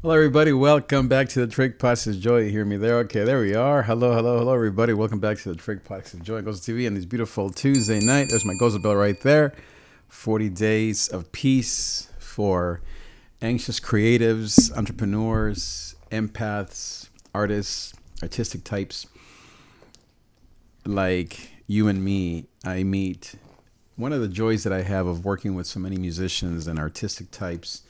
Hello, everybody. Welcome back to the Trick Pots of Joy. You hear me there? Okay, there we are. Hello, hello, hello, everybody. Welcome back to the Trick Pots of Joy. Goes TV on this beautiful Tuesday night. There's my Goza Bell right there. 40 days of peace for anxious creatives, entrepreneurs, empaths, artists, artistic types like you and me. I meet one of the joys that I have of working with so many musicians and artistic types,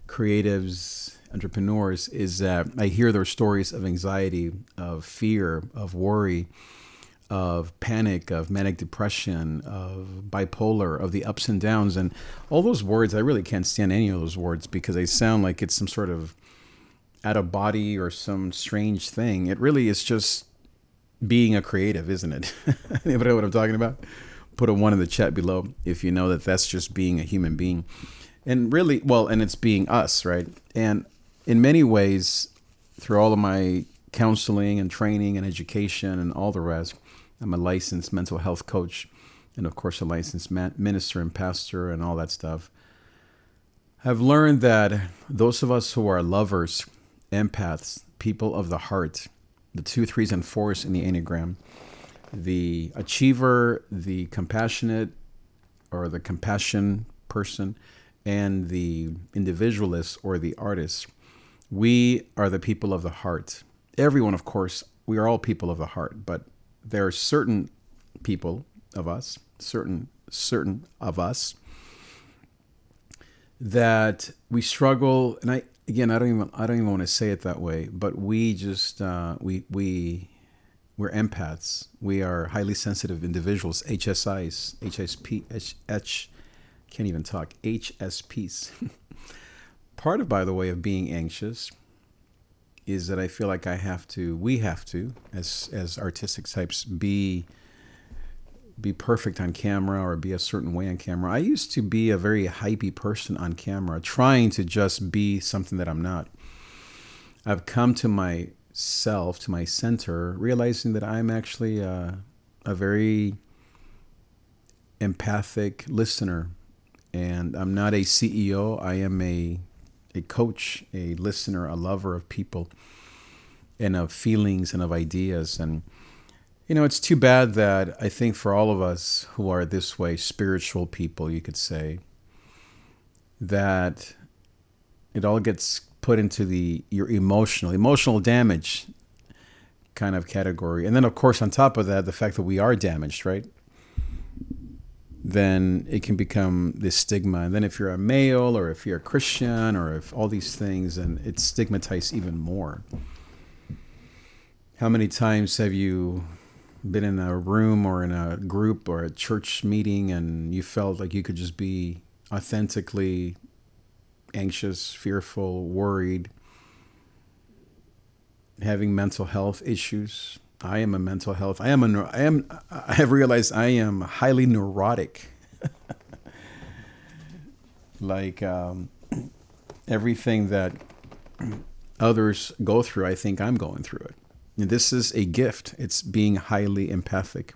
creatives, entrepreneurs, is that I hear their stories of anxiety, of fear, of worry, of panic, of manic depression, of bipolar, of the ups and downs. And all those words, I really can't stand any of those words because they sound like it's some sort of out of body or some strange thing. It really is just being a creative, isn't it? Anybody know what I'm talking about? Put a one in the chat below if you know that that's just being a human being. And really, well, and it's being us, right? And in many ways, through all of my counseling and training and education and all the rest, I'm a licensed mental health coach and, of course, a licensed minister and pastor and all that stuff. I've learned that those of us who are lovers, empaths, people of the heart, the 2, 3s, and 4s in the Enneagram, the achiever, the compassionate or the compassion person, and the individualist or the artist, we are the people of the heart. Everyone, of course, we are all people of the heart, but there are certain people of us, certain of us, that we struggle. And I don't even want to say it that way, but we just we're empaths. We are highly sensitive individuals, HSIs, can't even talk, HSPs. Part of, by the way, of being anxious is that I feel like we have to, as artistic types, be perfect on camera or be a certain way on camera. I used to be a very hypey person on camera, trying to just be something that I'm not. I've come to myself, to my center, realizing that I'm actually a very empathic listener. And I'm not a CEO. I am a coach, a listener, a lover of people and of feelings and of ideas. And, it's too bad that I think for all of us who are this way, spiritual people, you could say, that it all gets put into your emotional damage kind of category. And then, of course, on top of that, the fact that we are damaged, right? Then it can become this stigma. And then if you're a male or if you're a Christian or if all these things, and it's stigmatized even more. How many times have you been in a room or in a group or a church meeting and you felt like you could just be authentically anxious, fearful, worried, having mental health issues? I am a mental health. I have realized I am highly neurotic. Like everything that others go through, I think I'm going through it. And this is a gift. It's being highly empathic.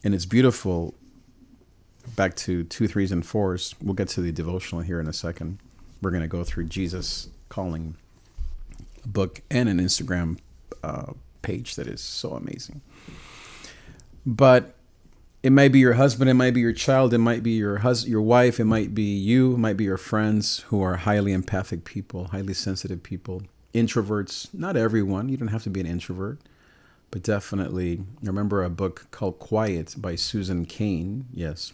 And it's beautiful. Back to 2, 3s, and 4s. We'll get to the devotional here in a second. We're going to go through Jesus Calling book and an Instagram page that is so amazing. But it might be your husband, it might be your child, it might be your wife, it might be you, it might be your friends who are highly empathic people, highly sensitive people, introverts. Not everyone, you don't have to be an introvert, but definitely. I remember a book called Quiet by Susan Cain. Yes,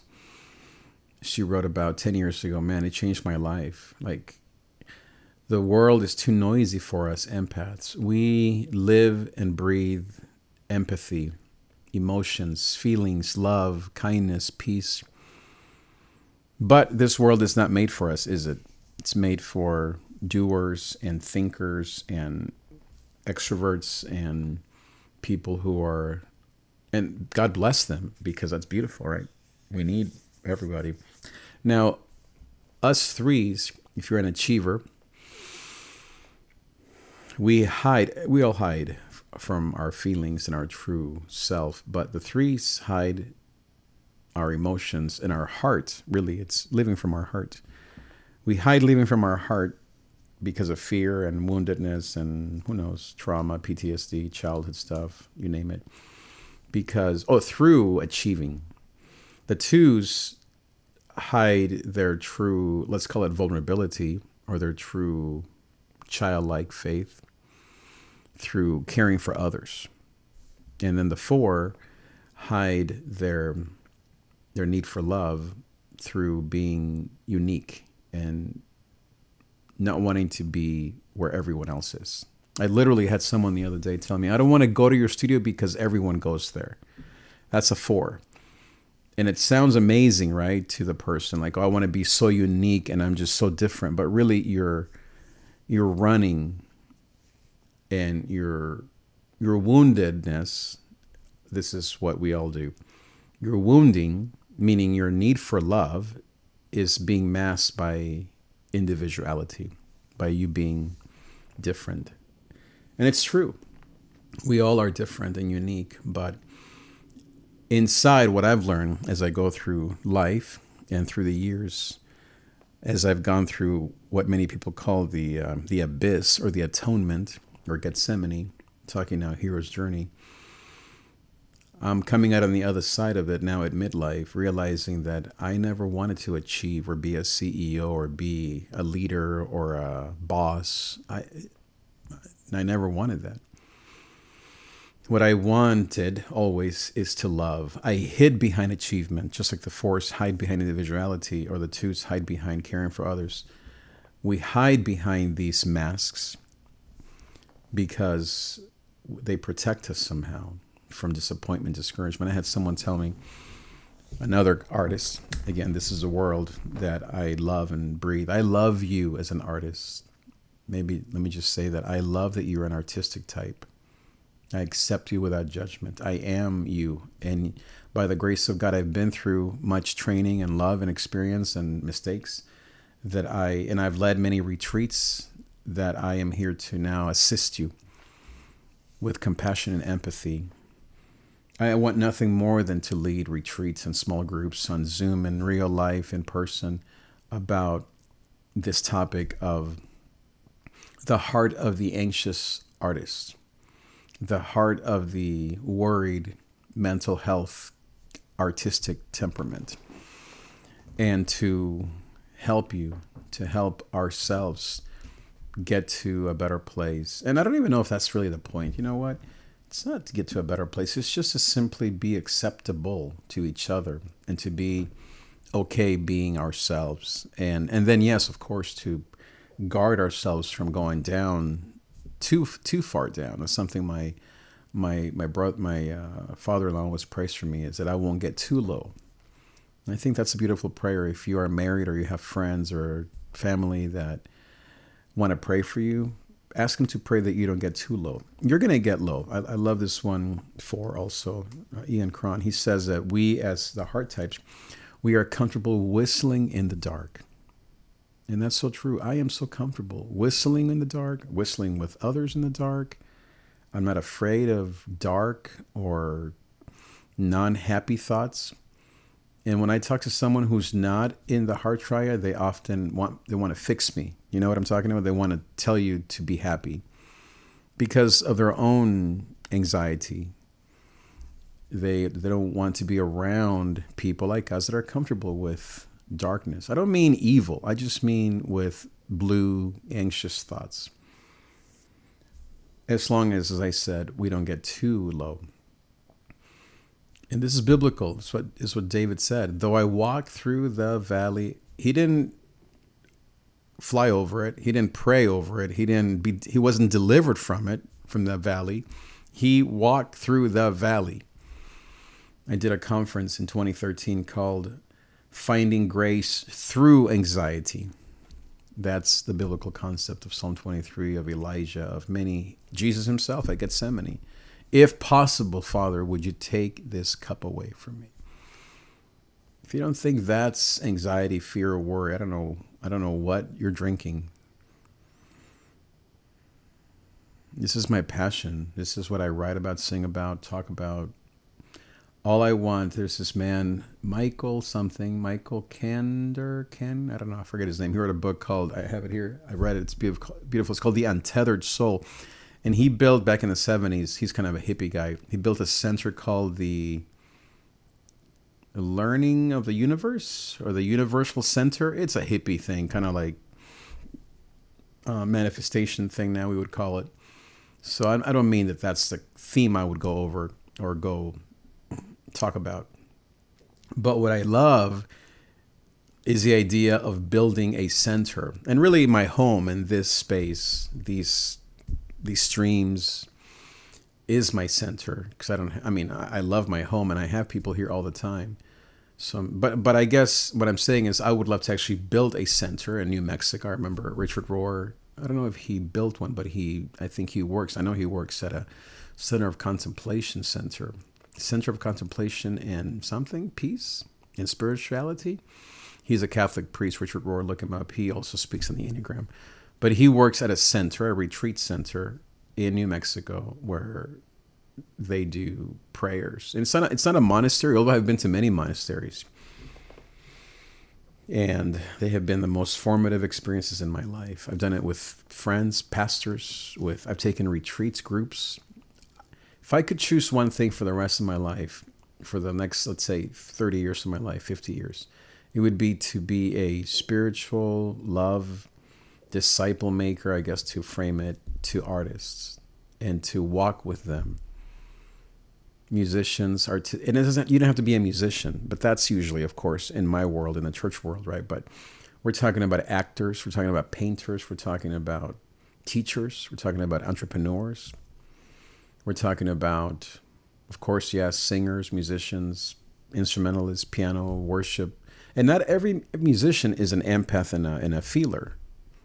she wrote about 10 years ago. Man, it changed my life. Like, the world is too noisy for us empaths. We live and breathe empathy, emotions, feelings, love, kindness, peace. But this world is not made for us, is it? It's made for doers and thinkers and extroverts and people who are, and God bless them because that's beautiful, right? We need everybody. Now, us 3s, if you're an achiever, we all hide from our feelings and our true self, but the 3s hide our emotions and our heart. Really, it's living from our heart. We hide living from our heart because of fear and woundedness and who knows, trauma, PTSD, childhood stuff, you name it. Through achieving. The twos hide their true, let's call it vulnerability, or their true childlike faith through caring for others. And then the four hide their need for love through being unique and not wanting to be where everyone else is. I literally had someone the other day tell me, I don't want to go to your studio because everyone goes there. That's a four. And it sounds amazing, right, to the person, like, oh, I want to be so unique and I'm just so different. But really, you're running, and your woundedness. This is what we all do. Your wounding, meaning your need for love, is being masked by individuality, by you being different. And it's true. We all are different and unique, but inside, what I've learned as I go through life and through the years, as I've gone through what many people call the abyss or the atonement or Gethsemane, talking now hero's journey, I'm coming out on the other side of it now at midlife, realizing that I never wanted to achieve or be a CEO or be a leader or a boss. I never wanted that. What I wanted always is to love. I hid behind achievement, just like the fours hide behind individuality, or the twos hide behind caring for others. We hide behind these masks because they protect us somehow from disappointment, discouragement. I had someone tell me, another artist, again, this is a world that I love and breathe. I love you as an artist. Maybe let me just say that I love that you're an artistic type. I accept you without judgment. I am you. And by the grace of God, I've been through much training and love and experience and mistakes and I've led many retreats, that I am here to now assist you with compassion and empathy. I want nothing more than to lead retreats and small groups on Zoom, in real life, in person, about this topic of the heart of the anxious artist, the heart of the worried mental health, artistic temperament, and to help you, to help ourselves get to a better place. And I don't even know if that's really the point. You know what? It's not to get to a better place. It's just to simply be acceptable to each other and to be okay being ourselves. And then, yes, of course, to guard ourselves from going down too far down. That's something my father-in-law always prays for me, is that I won't get too low. And I think that's a beautiful prayer. If you are married or you have friends or family that want to pray for you, ask them to pray that you don't get too low. You're going to get low. I love this one for also Ian Cron. He says that we, as the heart types, we are comfortable whistling in the dark. And that's so true. I am so comfortable whistling in the dark, whistling with others in the dark. I'm not afraid of dark or non-happy thoughts. And when I talk to someone who's not in the heart triad, they often want to fix me. You know what I'm talking about? They want to tell you to be happy because of their own anxiety. They don't want to be around people like us that are comfortable with darkness. I don't mean evil. I just mean with blue, anxious thoughts. As long as I said, we don't get too low. And this is biblical. This is what David said. Though I walk through the valley, he didn't fly over it. He didn't pray over it. He wasn't delivered from it, from the valley. He walked through the valley. I did a conference in 2013 called Finding Grace Through Anxiety. That's the biblical concept of Psalm 23, of Elijah, of many, Jesus himself at Gethsemane. If possible, Father, would you take this cup away from me? If you don't think that's anxiety, fear, or worry, I don't know what you're drinking. This is my passion. This is what I write about, sing about, talk about. All I want. There's this man, Michael something, Michael I don't know, I forget his name. He wrote a book called, I have it here. I read it. It's beautiful. Beautiful. It's called The Untethered Soul. And he built back in the 70s. He's kind of a hippie guy. He built a center called the Learning of the Universe or the Universal Center. It's a hippie thing, kind of like a manifestation thing now we would call it. So I don't mean that that's the theme I would go over or go talk about. But what I love is the idea of building a center, and really my home in this space, these streams is my center, because I love my home and I have people here all the time. So, but I guess what I'm saying is I would love to actually build a center in New Mexico. I remember Richard Rohr. I don't know if he built one, but I know he works at a Center of Contemplation Center of Contemplation and something, peace and spirituality. He's a Catholic priest, Richard Rohr, look him up. He also speaks in the Enneagram. But he works at a center, a retreat center in New Mexico where they do prayers. And it's not a monastery, although I've been to many monasteries. And they have been the most formative experiences in my life. I've done it with friends, pastors, I've taken retreats, groups. If I could choose one thing for the rest of my life, for the next, let's say, 30 years of my life, 50 years, it would be to be a spiritual love disciple maker, I guess, to frame it, to artists, and to walk with them. Musicians are, and you don't have to be a musician, but that's usually, of course, in my world, in the church world, right? But we're talking about actors, we're talking about painters, we're talking about teachers, we're talking about entrepreneurs, we're talking about, of course, yes, singers, musicians, instrumentalists, piano, worship. And not every musician is an empath and a feeler.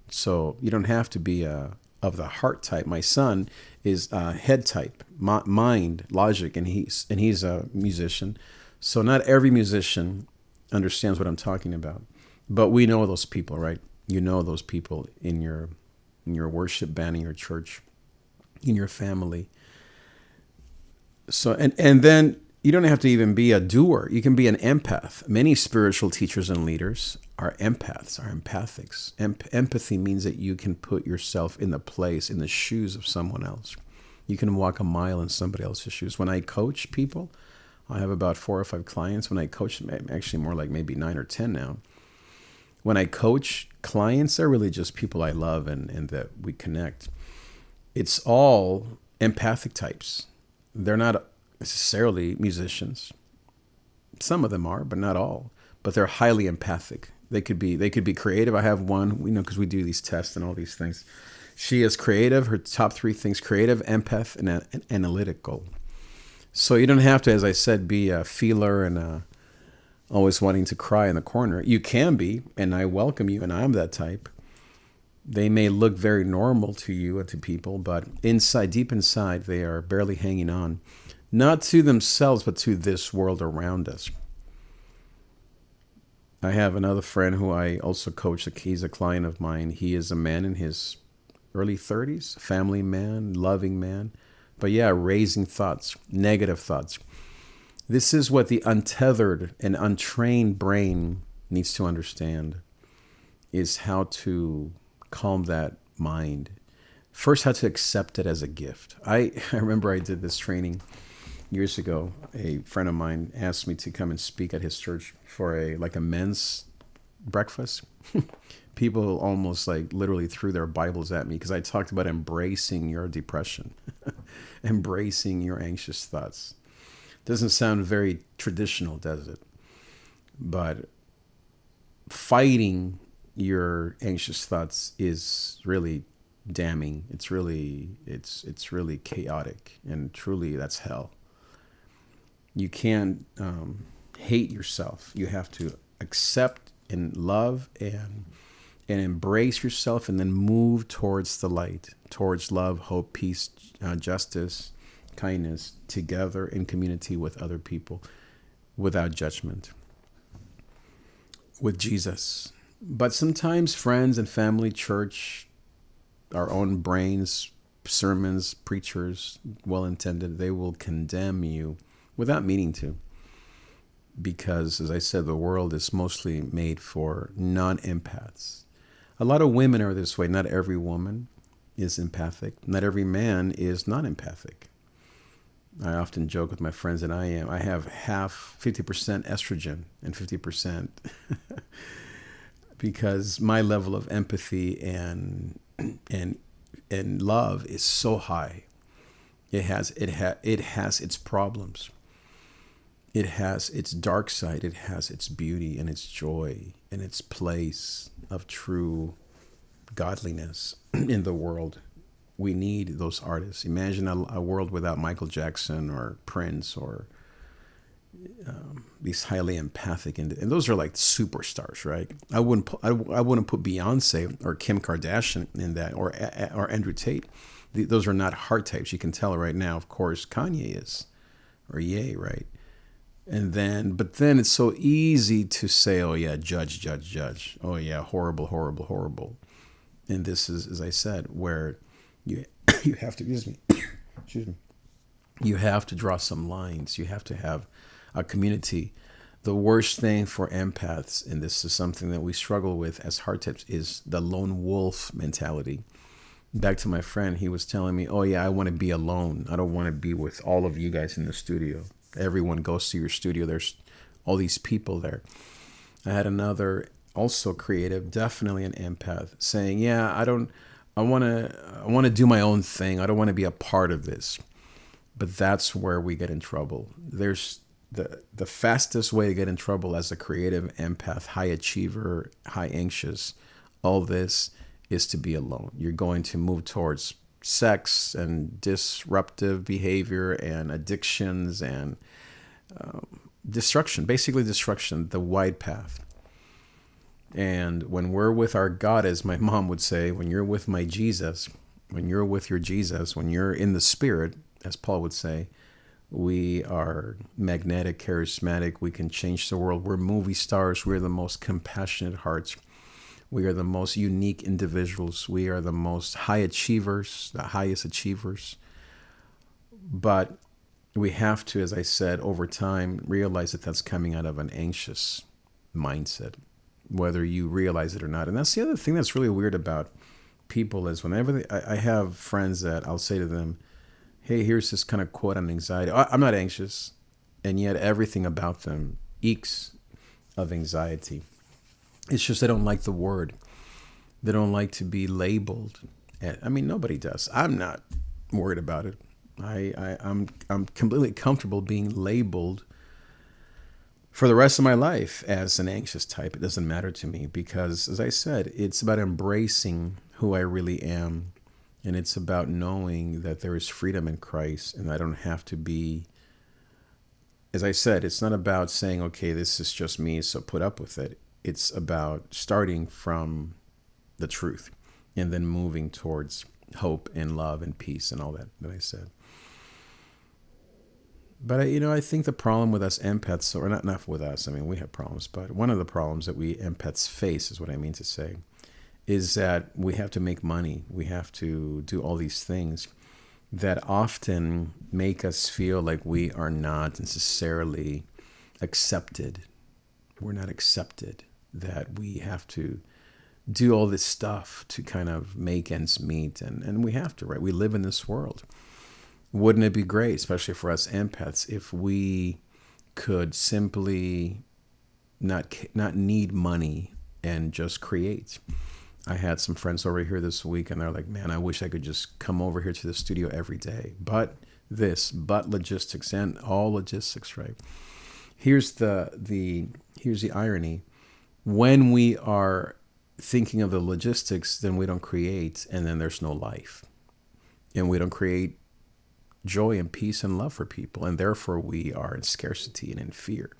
So you don't have to be of the heart type. My son is head type, mind, logic, and he's a musician. So not every musician understands what I'm talking about. But we know those people, right? You know those people in your worship band, in your church, in your family. So and then you don't have to even be a doer. You can be an empath. Many spiritual teachers and leaders are empaths, are empathics. Empathy means that you can put yourself in the shoes of someone else. You can walk a mile in somebody else's shoes. When I coach people, I have about 4 or 5 clients. When I coach, actually more like maybe 9 or 10 now. When I coach clients, they're really just people I love and that we connect. It's all empathic types. They're not necessarily musicians. Some of them are, but not all. But they're highly empathic. They could be creative. I have one, because we do these tests and all these things. She is creative. Her top 3 things: creative, empath, and analytical. So you don't have to, as I said, be a feeler and always wanting to cry in the corner. You can be, and I welcome you, and I'm that type. They may look very normal to you and to people, but inside, deep inside, they are barely hanging on. Not to themselves, but to this world around us. I have another friend who I also coach. He's a client of mine. He is a man in his early 30s, family man, loving man. But yeah, raising thoughts, negative thoughts. This is what the untethered and untrained brain needs to understand, is how to calm that mind. First, how to accept it as a gift. I remember I did this training years ago. A friend of mine asked me to come and speak at his church for a men's breakfast. People almost literally threw their Bibles at me because I talked about embracing your depression, embracing your anxious thoughts. Doesn't sound very traditional, does it? But fighting your anxious thoughts is really damning. It's really chaotic, and truly that's hell. You can't hate yourself. You have to accept and love and embrace yourself, and then move towards the light, towards love, hope, peace, justice, kindness, together in community with other people, without judgment, with Jesus. But sometimes friends and family, church, our own brains, sermons, preachers, well-intended, they will condemn you without meaning to. because, as I said, the world is mostly made for non-empaths. A lot of women are this way. Not every woman is empathic. Not every man is non-empathic. I often joke with my friends that I have 50% estrogen and 50% because my level of empathy and love is so high. It has its problems. It has its dark side. It has its beauty and its joy and its place of true godliness in the world. We need those artists. Imagine a world without Michael Jackson or Prince or these highly empathic, and those are like superstars, right? I wouldn't put Beyonce or Kim Kardashian in that, or Andrew Tate. Those are not heart types. You can tell right now. Of course, Kanye is, or Ye, right? But then it's so easy to say, oh yeah, judge. Oh yeah, horrible. And this is, as I said, where you have to, excuse me, you have to draw some lines. You have to have a community. The worst thing for empaths, and this is something that we struggle with as heart types, is the lone wolf mentality. Back to my friend, he was telling me, oh yeah, I want to be alone. I don't want to be with all of you guys in the studio. Everyone goes to your studio. There's all these people there. I had another, also creative, definitely an empath, saying, yeah, I want to do my own thing. I don't want to be a part of this. But that's where we get in trouble. There's the fastest way to get in trouble as a creative empath, high achiever, high anxious, all this is to be alone. You're going to move towards sex and disruptive behavior and addictions and destruction, basically destruction, the wide path. And when we're with our God, as my mom would say, when you're with my Jesus, when you're with your Jesus, when you're in the Spirit, as Paul would say, we are magnetic, charismatic. We can change the world. We're movie stars. We're the most compassionate hearts. We are the most unique individuals. We are the most high achievers, the highest achievers. But we have to, as I said, over time, realize that that's coming out of an anxious mindset, whether you realize it or not. And that's the other thing that's really weird about people is whenever I have friends that I'll say to them, hey, here's this kind of quote on anxiety. I'm not anxious. And yet everything about them eeks of anxiety. It's just they don't like the word. They don't like to be labeled. I mean, nobody does. I'm not worried about it. I'm completely comfortable being labeled for the rest of my life as an anxious type. It doesn't matter to me because, as I said, it's about embracing who I really am. And it's about knowing that there is freedom in Christ and I don't have to be, as I said, it's not about saying, okay, this is just me, so put up with it. It's about starting from the truth and then moving towards hope and love and peace and all that I said. But, I think the problem with us empaths, or not with us, I mean, we have problems, but one of the problems that we empaths face is what I mean to say, is that we have to make money. We have to do all these things that often make us feel like we are not necessarily accepted. We're not accepted, that we have to do all this stuff to kind of make ends meet. And we have to, right? We live in this world. Wouldn't it be great, especially for us empaths, if we could simply not need money and just create? I had some friends over here this week and they're like, man, I wish I could just come over here to the studio every day. But logistics and all logistics, right? Here's the irony. When we are thinking of the logistics, then we don't create, and then there's no life. And we don't create joy and peace and love for people, and therefore we are in scarcity and in fear.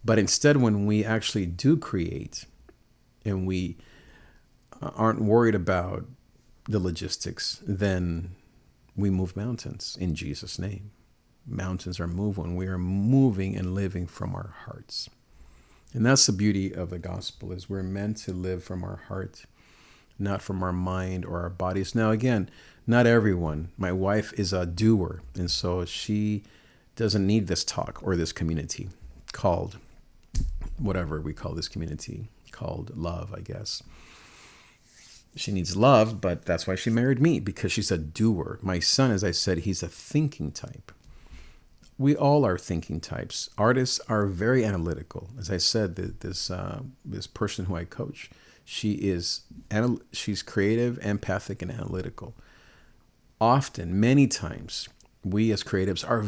But instead, when we actually do create and we aren't worried about the logistics, then we move mountains in Jesus' name. Mountains are moved when we are moving and living from our hearts. And that's the beauty of the gospel, is we're meant to live from our heart, not from our mind or our bodies. Now, again, not everyone. My wife is a doer, and so she doesn't need this talk or this community called whatever we call this community called love, I guess. She needs love, but that's why she married me, because she's a doer. My son, as I said, he's a thinking type. We all are thinking types. Artists are very analytical. As I said, this person who I coach, she's creative, empathic, and analytical. Often, many times, we as creatives are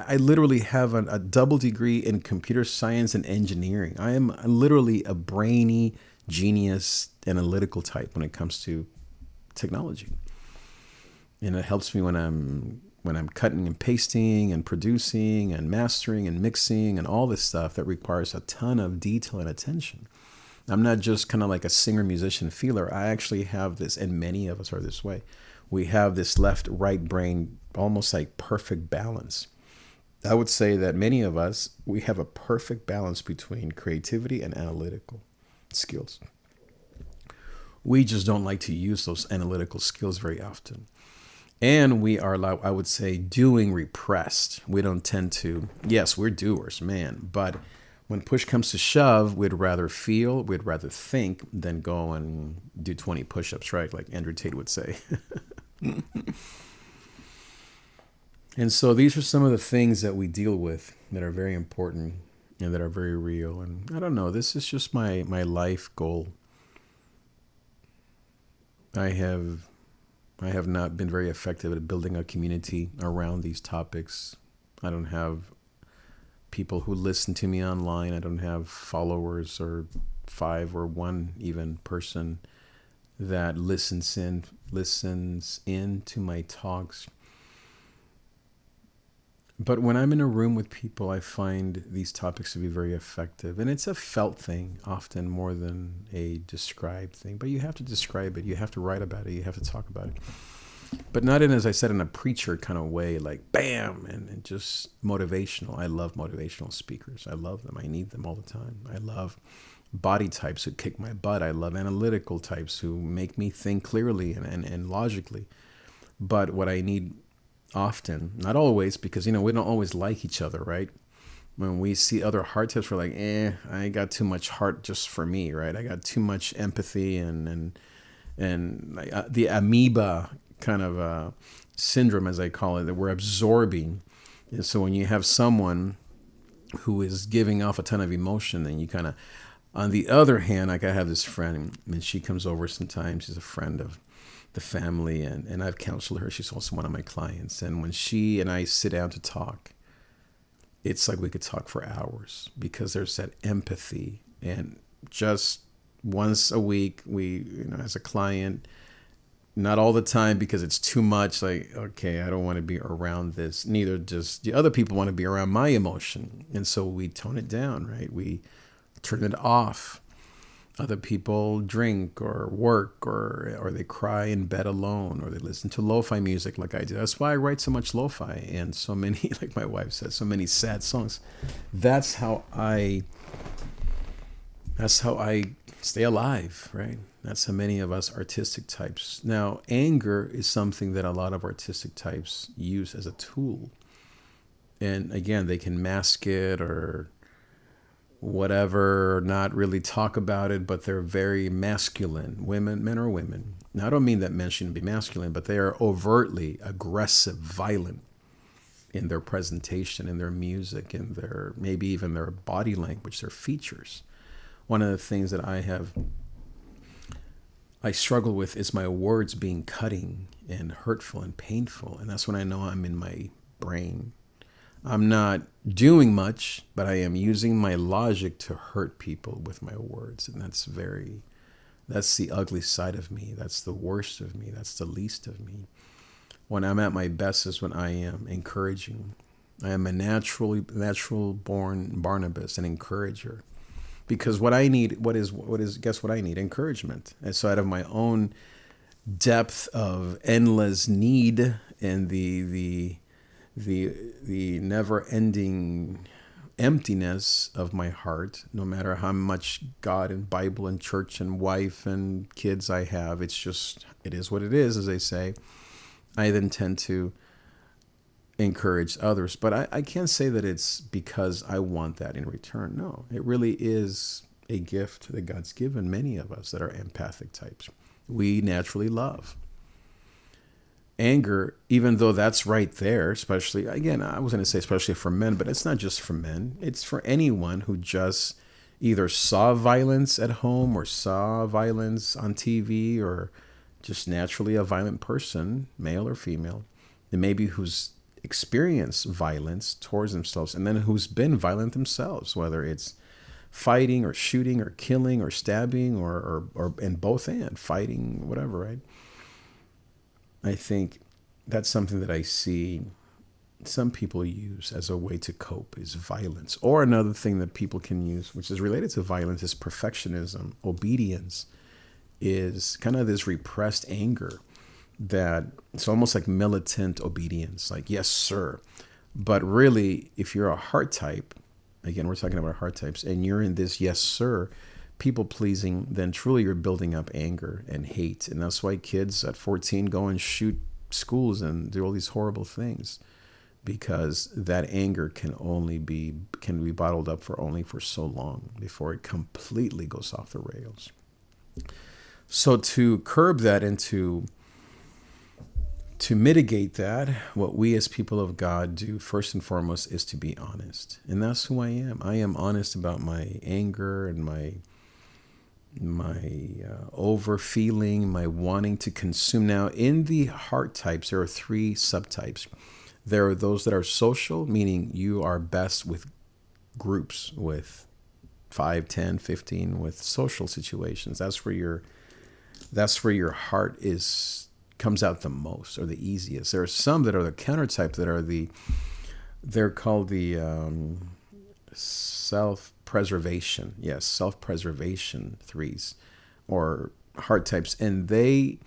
I literally have a double degree in computer science and engineering. I am literally a brainy, genius, analytical type when it comes to technology. And it helps me when I'm cutting and pasting and producing and mastering and mixing and all this stuff that requires a ton of detail and attention. I'm not just kind of like a singer, musician, feeler. I actually have this, and many of us are this way. We have this left-right brain, almost like perfect balance. I would say that many of us, we have a perfect balance between creativity and analytical skills. We just don't like to use those analytical skills very often. And we are, I would say, doing repressed. We don't tend to, yes, we're doers, man. But when push comes to shove, we'd rather feel, we'd rather think than go and do 20 push-ups, right? Like Andrew Tate would say. And so these are some of the things that we deal with that are very important and that are very real. And I don't know, this is just my life goal. I have not been very effective at building a community around these topics. I don't have people who listen to me online. I don't have followers or 5 or 1 even person that listens in to my talks. But when I'm in a room with people, I find these topics to be very effective. And it's a felt thing, often more than a described thing. But you have to describe it. You have to write about it. You have to talk about it. But not in, as I said, in a preacher kind of way, like bam, and just motivational. I love motivational speakers. I love them. I need them all the time. I love body types who kick my butt. I love analytical types who make me think clearly and logically. But what I need often, not always, because, we don't always like each other, right? When we see other heart types, we're like, I got too much heart just for me, right? I got too much empathy and the amoeba kind of syndrome, as I call it, that we're absorbing. And so when you have someone who is giving off a ton of emotion, then you kind of, on the other hand, like I have this friend, and she comes over sometimes. She's a friend of the family, and I've counseled her. She's also one of my clients. And when she and I sit down to talk, it's like we could talk for hours because there's that empathy. And just once a week, we, as a client, not all the time because it's too much, like, okay, I don't want to be around this. Neither does the other people want to be around my emotion. And so we tone it down, right? We turn it off. Other people drink or work or they cry in bed alone, or they listen to lo-fi music like I do. That's why I write so much lo-fi and so many, like my wife says, so many sad songs. That's how I stay alive, right? That's how many of us artistic types. Now, anger is something that a lot of artistic types use as a tool. And again, they can mask it or whatever, or not really talk about it, but they're very masculine. Men or women. Now, I don't mean that men shouldn't be masculine, but they are overtly aggressive, violent in their presentation, in their music, in their, maybe even their body language, their features. One of the things that I struggle with is my words being cutting and hurtful and painful. And that's when I know I'm in my brain. I'm not doing much, but I am using my logic to hurt people with my words. And that's the ugly side of me. That's the worst of me. That's the least of me. When I'm at my best is when I am encouraging. I am a natural born Barnabas, an encourager. Because what I need, guess what I need? Encouragement. And so out of my own depth of endless need and the never-ending emptiness of my heart, no matter how much God and Bible and church and wife and kids I have, it is what it is, as they say. I then tend to encourage others. But I can't say that it's because I want that in return. No, it really is a gift that God's given many of us that are empathic types. We naturally love. Anger, even though that's right there, especially, again, I was going to say especially for men, but it's not just for men. It's for anyone who just either saw violence at home or saw violence on TV, or just naturally a violent person, male or female, and maybe who's experienced violence towards themselves, and then who's been violent themselves, whether it's fighting or shooting or killing or stabbing or in both and fighting, whatever, right? I think that's something that I see some people use as a way to cope is violence. Or another thing that people can use, which is related to violence, is perfectionism. Obedience is kind of this repressed anger that it's almost like militant obedience, like, yes, sir. But really, if you're a heart type, again, we're talking about heart types, and you're in this yes, sir, people pleasing, then truly you're building up anger and hate. And that's why kids at 14 go and shoot schools and do all these horrible things, because that anger can be bottled up for only for so long before it completely goes off the rails. So to curb that and to mitigate that, what we as people of God do first and foremost is to be honest. And that's who I am. I am honest about my anger and my over feeling, my wanting to consume. Now, in the heart types, there are 3 subtypes. There are those that are social, meaning you are best with groups, with 5, 10, 15, with social situations. That's where your heart comes out the most or the easiest. There are some that are the counter type that are they're called the self-preservation. Yes, self-preservation 3s or heart types. And they,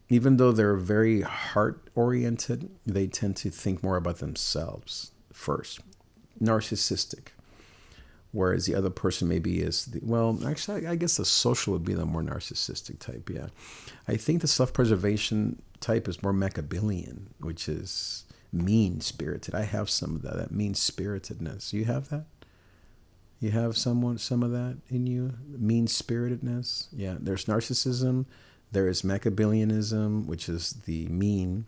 even though they're very heart-oriented, they tend to think more about themselves first. Narcissistic. Whereas the other person maybe is, actually, I guess the social would be the more narcissistic type, yeah. I think the self-preservation type is more Machiavellian, which is mean-spirited. I have some of that mean-spiritedness. You have that? You have some of that in you? Mean-spiritedness? Yeah, there's narcissism. There is Machiavellianism, which is the mean.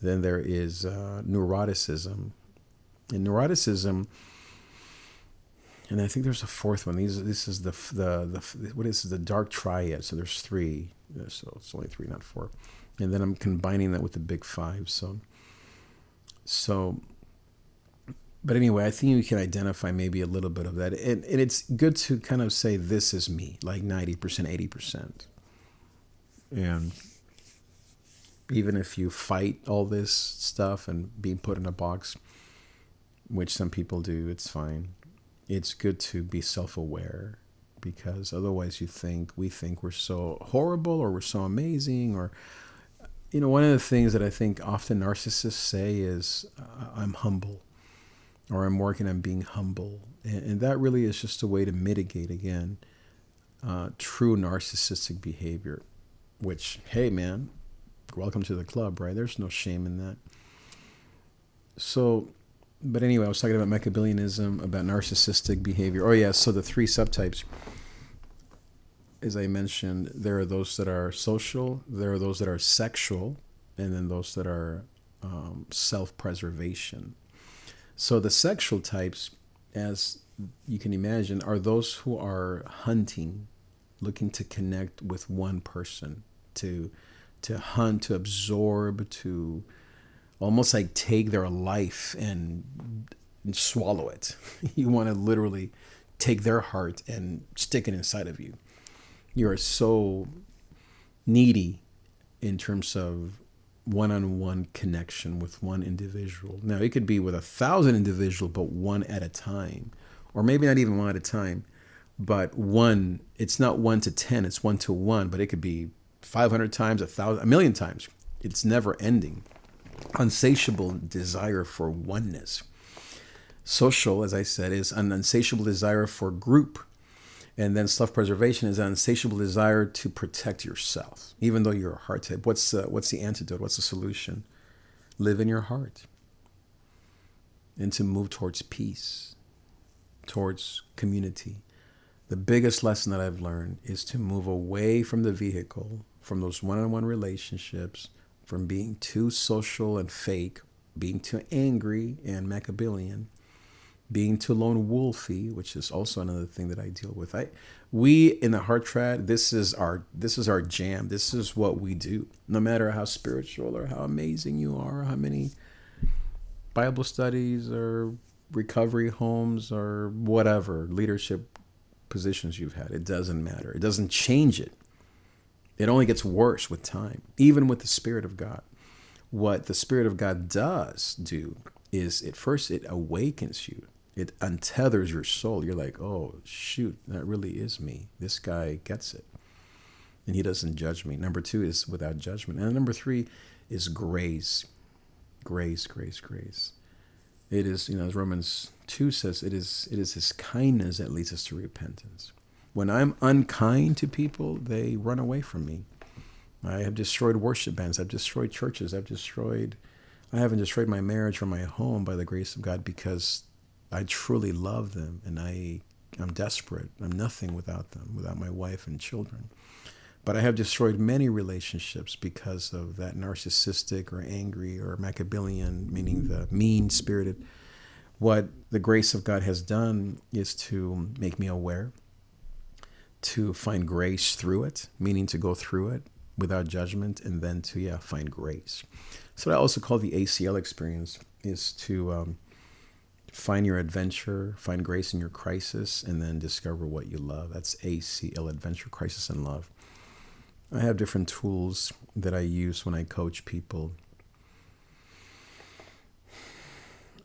Then there is neuroticism. In neuroticism, and I think there's a 4th one. This is the dark triad. So there's 3. So it's only 3, not 4. And then I'm combining that with the big 5. So, but anyway, I think you can identify maybe a little bit of that. And it's good to kind of say, this is me, like 90%, 80%. And even if you fight all this stuff and being put in a box, which some people do, it's fine. It's good to be self-aware, because otherwise we think we're so horrible or we're so amazing. Or, one of the things that I think often narcissists say is, I'm humble, or I'm working on being humble. And that really is just a way to mitigate, again, true narcissistic behavior, which, hey, man, welcome to the club, right? There's no shame in that. So, but anyway, I was talking about Machiavellianism, about narcissistic behavior. Oh, yeah, so the 3 subtypes, as I mentioned, there are those that are social, there are those that are sexual, and then those that are self-preservation. So the sexual types, as you can imagine, are those who are hunting, looking to connect with one person, to hunt, to absorb, to almost like take their life and swallow it. You want to literally take their heart and stick it inside of you. You are so needy in terms of one-on-one connection with one individual. Now, it could be with 1,000 individuals, but one at a time, or maybe not even one at a time, but one. It's not 1 to 10, it's 1 to 1, but it could be 500 times, 1,000, 1,000,000 times. It's never ending. Insatiable desire for oneness. Social, as I said, is an insatiable desire for group. And then self-preservation is an insatiable desire to protect yourself, even though you're a heart type. What's the antidote? What's the solution? Live in your heart. and to move towards peace, towards community. The biggest lesson that I've learned is to move away from the vehicle, from those one-on-one relationships, from being too social and fake, being too angry and Machiavellian, being too lone wolfy, which is also another thing that I deal with. We in the Heart Trad, this is our jam. This is what we do. No matter how spiritual or how amazing you are, or how many Bible studies or recovery homes or whatever leadership positions you've had, it doesn't matter. It doesn't change it. It only gets worse with time, even with the Spirit of God. What the Spirit of God does do is it awakens you. It untethers your soul. You're like, oh, shoot, that really is me. This guy gets it. And he doesn't judge me. Number 2 is without judgment. And number 3 is grace. Grace, grace, grace. It is, as Romans 2 says, it is his kindness that leads us to repentance. When I'm unkind to people, they run away from me. I have destroyed worship bands. I've destroyed churches. I haven't destroyed my marriage or my home by the grace of God because I truly love them and I'm desperate. I'm nothing without them, without my wife and children. But I have destroyed many relationships because of that narcissistic or angry or Machiavellian, meaning the mean-spirited. What the grace of God has done is to make me aware, to find grace through it, meaning to go through it without judgment, and then to, find grace. So what I also call the ACL experience is to find your adventure, find grace in your crisis, and then discover what you love. That's ACL, Adventure, Crisis, and Love. I have different tools that I use when I coach people.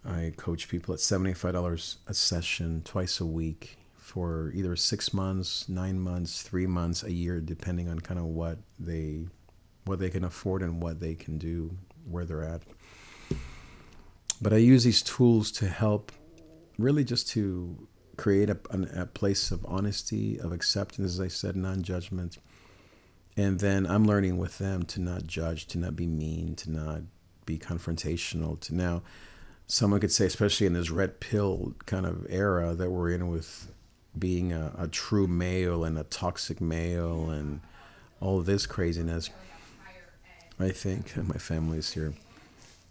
I coach people at $75 a session twice a week for either 6 months, 9 months, 3 months, a year, depending on kind of what they can afford and what they can do, where they're at. But I use these tools to help really just to create a place of honesty, of acceptance, as I said, non-judgment. And then I'm learning with them to not judge, to not be mean, to not be confrontational. To now, someone could say, especially in this red pill kind of era that we're in with being a true male and a toxic male and all of this craziness, I think, my family's here,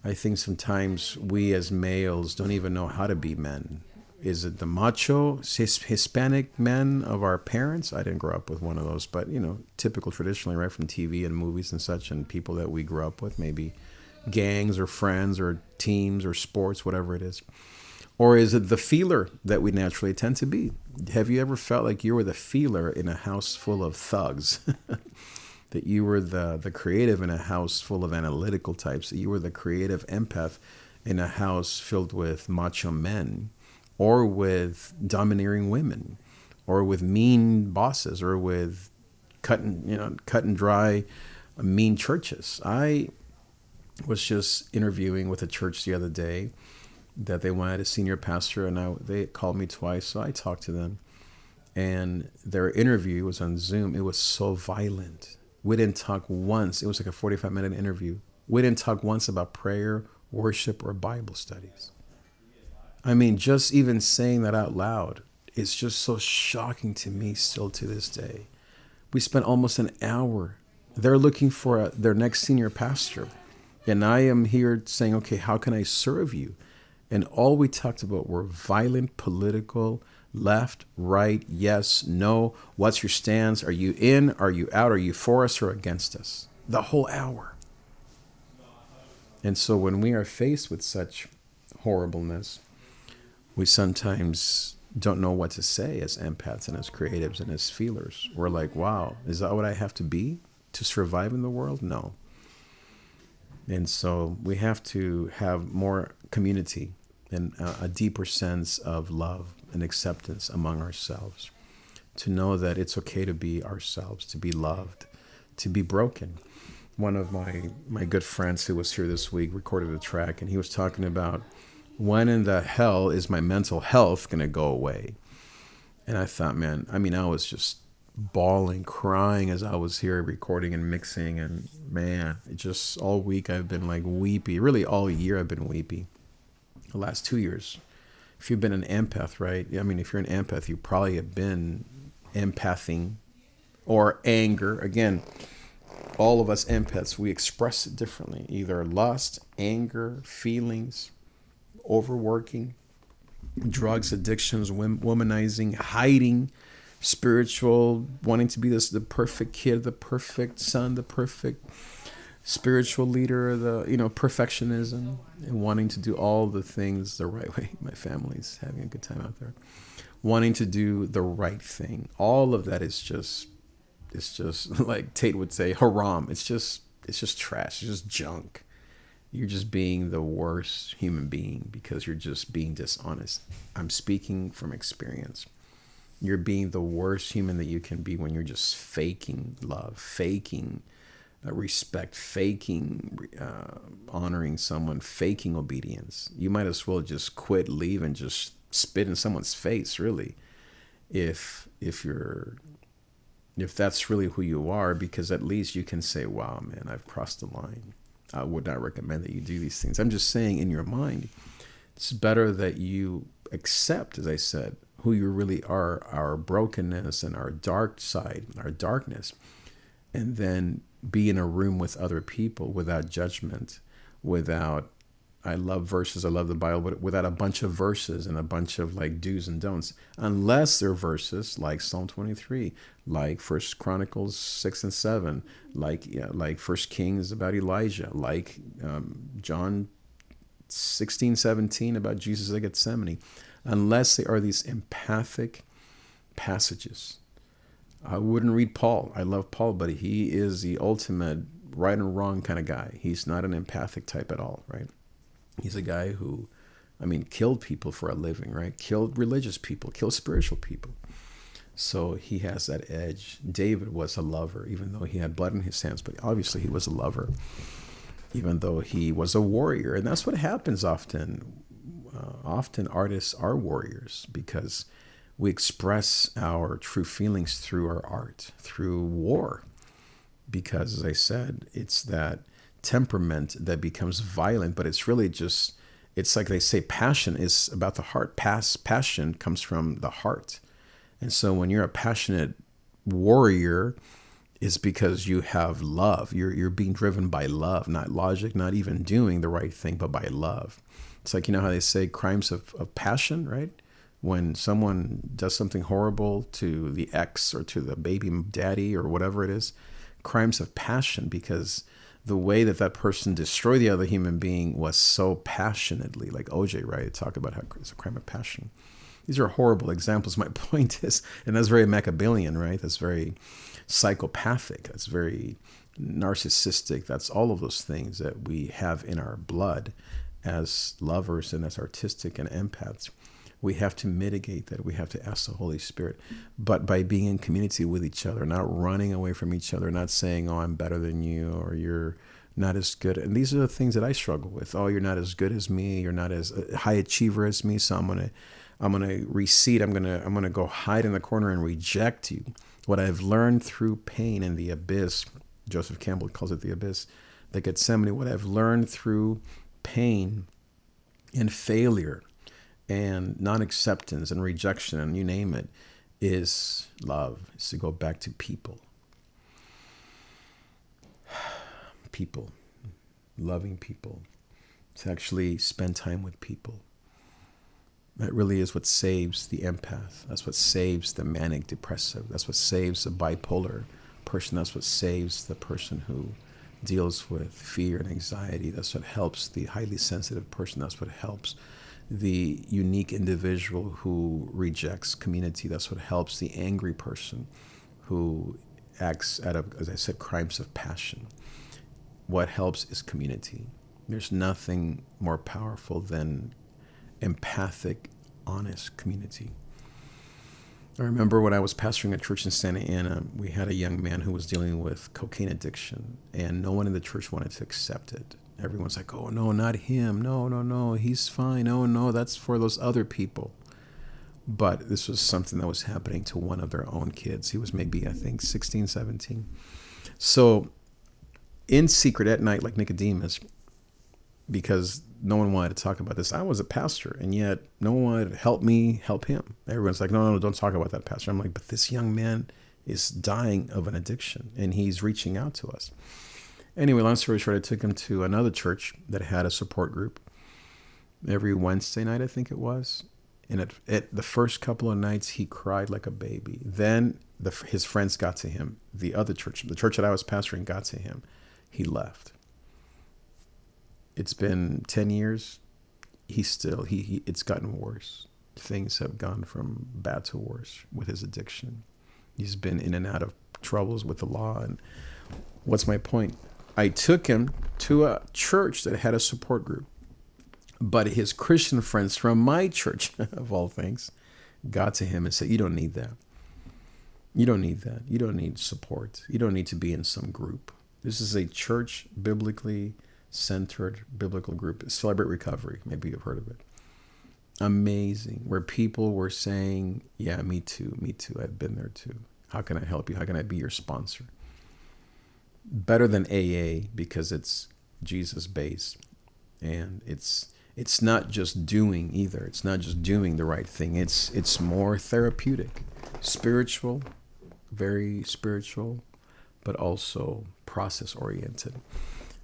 I think sometimes we as males don't even know how to be men. Is it the macho Hispanic men of our parents? I didn't grow up with one of those, but typical traditionally, right, from TV and movies and such, and people that we grew up with, maybe gangs or friends or teams or sports, whatever it is. Or is it the feeler that we naturally tend to be? Have you ever felt like you were the feeler in a house full of thugs? That you were the creative in a house full of analytical types? That you were the creative empath in a house filled with macho men? Or with domineering women, or with mean bosses, or with cut and dry mean churches. I was just interviewing with a church the other day that they wanted a senior pastor, and they called me twice, so I talked to them. And their interview was on Zoom. It was so violent. We didn't talk once. It was like a 45-minute interview. We didn't talk once about prayer, worship, or Bible studies. I mean, just even saying that out loud is just so shocking to me still to this day. We spent almost an hour. They're looking for their next senior pastor. And I am here saying, okay, how can I serve you? And all we talked about were violent, political, left, right, yes, no. What's your stance? Are you in? Are you out? Are you for us or against us? The whole hour. And so when we are faced with such horribleness, we sometimes don't know what to say as empaths and as creatives and as feelers. We're like, wow, is that what I have to be to survive in the world? No. And so we have to have more community and a deeper sense of love and acceptance among ourselves, to know that it's okay to be ourselves, to be loved, to be broken. One of my good friends who was here this week recorded a track, and he was talking about, when in the hell is my mental health going to go away? And I thought, I was just bawling, crying as I was here recording and mixing. And it just all week I've been like weepy. Really all year I've been weepy. the last 2 years. If you've been an empath, right? I mean, if you're an empath, you probably have been empathing or anger. Again, all of us empaths, we express it differently. Either lust, anger, feelings, overworking, drugs, addictions, womanizing, hiding, spiritual, wanting to be the perfect kid, the perfect son, the perfect spiritual leader, perfectionism, and wanting to do all the things the right way. My family's having a good time out there. Wanting to do the right thing. All of that is just, it's just like Tate would say, haram. It's just trash. It's just junk. You're just being the worst human being because you're just being dishonest. I'm speaking from experience. You're being the worst human that you can be when you're just faking love, faking respect, faking honoring someone, faking obedience. You might as well just quit, leave, and just spit in someone's face, really, if that's really who you are, because at least you can say, wow, man, I've crossed the line. I would not recommend that you do these things. I'm just saying, in your mind, it's better that you accept, as I said, who you really are, our brokenness and our dark side, our darkness, and then be in a room with other people without judgment, without, I love verses, I love the Bible, but without a bunch of verses and a bunch of like do's and don'ts, unless they're verses like Psalm 23, like First Chronicles 6 and 7, like First Kings about Elijah, like John 16:17 about Jesus at Gethsemane, unless they are these empathic passages. I wouldn't read Paul. I love Paul, but he is the ultimate right and wrong kind of guy. He's not an empathic type at all, right? He's a guy who, killed people for a living, right? Killed religious people, killed spiritual people. So he has that edge. David was a lover, even though he had blood in his hands, but obviously he was a lover, even though he was a warrior. And that's what happens often. Often artists are warriors because we express our true feelings through our art, through war. Because, as I said, it's that temperament that becomes violent, but it's really just, it's like they say passion is about the heart. Passion comes from the heart. And so when you're a passionate warrior, it's because you have love. You're being driven by love, not logic, not even doing the right thing, but by love. It's like, how they say crimes of passion, right? When someone does something horrible to the ex or to the baby daddy or whatever it is, crimes of passion, because the way that person destroyed the other human being was so passionately, like OJ, right? Talk about how it's a crime of passion. These are horrible examples. My point is, and that's very Machiavellian, right? That's very psychopathic. That's very narcissistic. That's all of those things that we have in our blood as lovers and as artistic and empaths. We have to mitigate that. We have to ask the Holy Spirit. But by being in community with each other, not running away from each other, not saying, oh, I'm better than you, or you're not as good. And these are the things that I struggle with. Oh, you're not as good as me. You're not as a high achiever as me. So I'm gonna recede. I'm gonna go hide in the corner and reject you. What I've learned through pain and the abyss, Joseph Campbell calls it the abyss, the Gethsemane. What I've learned through pain and failure and non-acceptance and rejection, and you name it, is love. It's to go back to people. People. Loving people. To actually spend time with people. That really is what saves the empath. That's what saves the manic depressive. That's what saves the bipolar person. That's what saves the person who deals with fear and anxiety. That's what helps the highly sensitive person. That's what helps the unique individual who rejects community. That's what helps the angry person who acts out of, as I said, crimes of passion. What helps is community. There's nothing more powerful than empathic, honest community. I remember when I was pastoring a church in Santa Ana, we had a young man who was dealing with cocaine addiction, and no one in the church wanted to accept it. Everyone's like, oh, no, not him. No, he's fine. Oh, no, that's for those other people. But this was something that was happening to one of their own kids. He was maybe, I think, 16, 17. So in secret at night, like Nicodemus, because no one wanted to talk about this. I was a pastor, and yet no one wanted to help me help him. Everyone's like, no, don't talk about that, pastor. I'm like, but this young man is dying of an addiction, and he's reaching out to us. Anyway, long story short, I took him to another church that had a support group every Wednesday night, I think it was. And at the first couple of nights, he cried like a baby. Then his friends got to him. The other church, the church that I was pastoring, got to him. He left. It's been 10 years. It's gotten worse. Things have gone from bad to worse with his addiction. He's been in and out of troubles with the law. And what's my point? I took him to a church that had a support group. But his Christian friends from my church, of all things, got to him and said, you don't need that. You don't need that. You don't need support. You don't need to be in some group. This is a church, biblically centered biblical group. Celebrate Recovery. Maybe you've heard of it. Amazing. Where people were saying, yeah, me too. I've been there too. How can I help you? How can I be your sponsor? Better than AA because it's Jesus based. And it's not just doing either. It's not just doing the right thing. It's more therapeutic, spiritual, very spiritual, but also process oriented.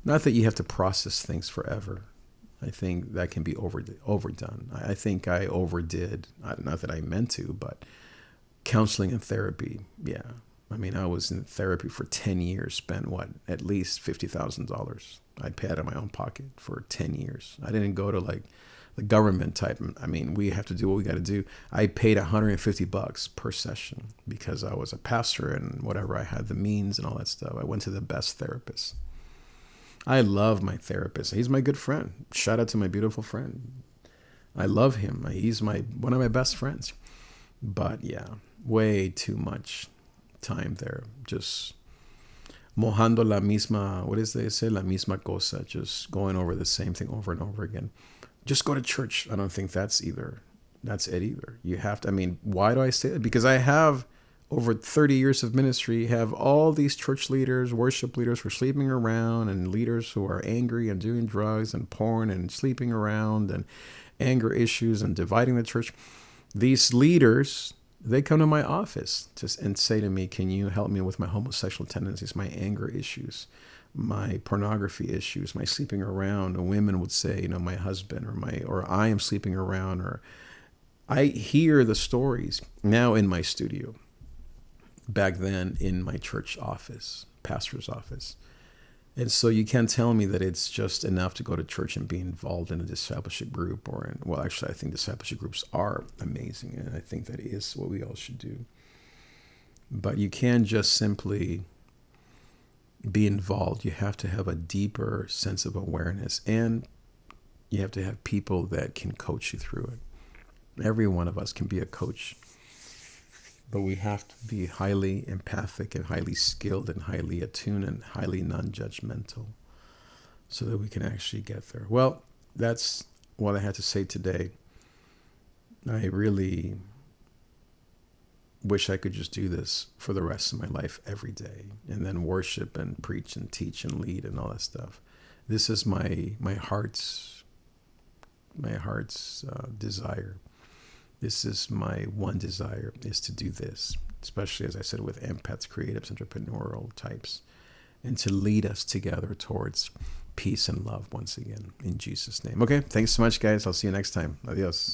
Not that you have to process things forever. I think that can be overdone. I think I overdid, not that I meant to, but counseling and therapy, yeah. I mean, I was in therapy for 10 years, spent at least $50,000 I paid out of my own pocket for 10 years. I didn't go to like the government type. I mean, we have to do what we got to do. I paid $150 per session because I was a pastor and whatever. I had the means and all that stuff. I went to the best therapist. I love my therapist. He's my good friend. Shout out to my beautiful friend. I love him. He's one of my best friends. But yeah, way too much time there. Just mojando la misma, what is they say? La misma cosa, just going over the same thing over and over again. Just go to church. I don't think that's it either. You have to, I mean, why do I say that? Because I have over 30 years of ministry, have all these church leaders, worship leaders who are sleeping around, and leaders who are angry and doing drugs and porn and sleeping around and anger issues and dividing the church. These leaders, they come to my office and say to me, can you help me with my homosexual tendencies, my anger issues, my pornography issues, my sleeping around? And women would say, my husband or I am sleeping around, or I hear the stories now in my studio, back then in my church office, pastor's office. And so you can't tell me that it's just enough to go to church and be involved in a discipleship group actually, I think discipleship groups are amazing. And I think that is what we all should do. But you can't just simply be involved. You have to have a deeper sense of awareness, and you have to have people that can coach you through it. Every one of us can be a coach. But we have to be highly empathic and highly skilled and highly attuned and highly non-judgmental so that we can actually get there. Well, that's what I had to say today. I really wish I could just do this for the rest of my life every day, and then worship and preach and teach and lead and all that stuff. This is my heart's desire. This is my one desire, is to do this, especially, as I said, with empaths, creatives, entrepreneurial types, and to lead us together towards peace and love once again, in Jesus' name. Okay, thanks so much, guys. I'll see you next time. Adios.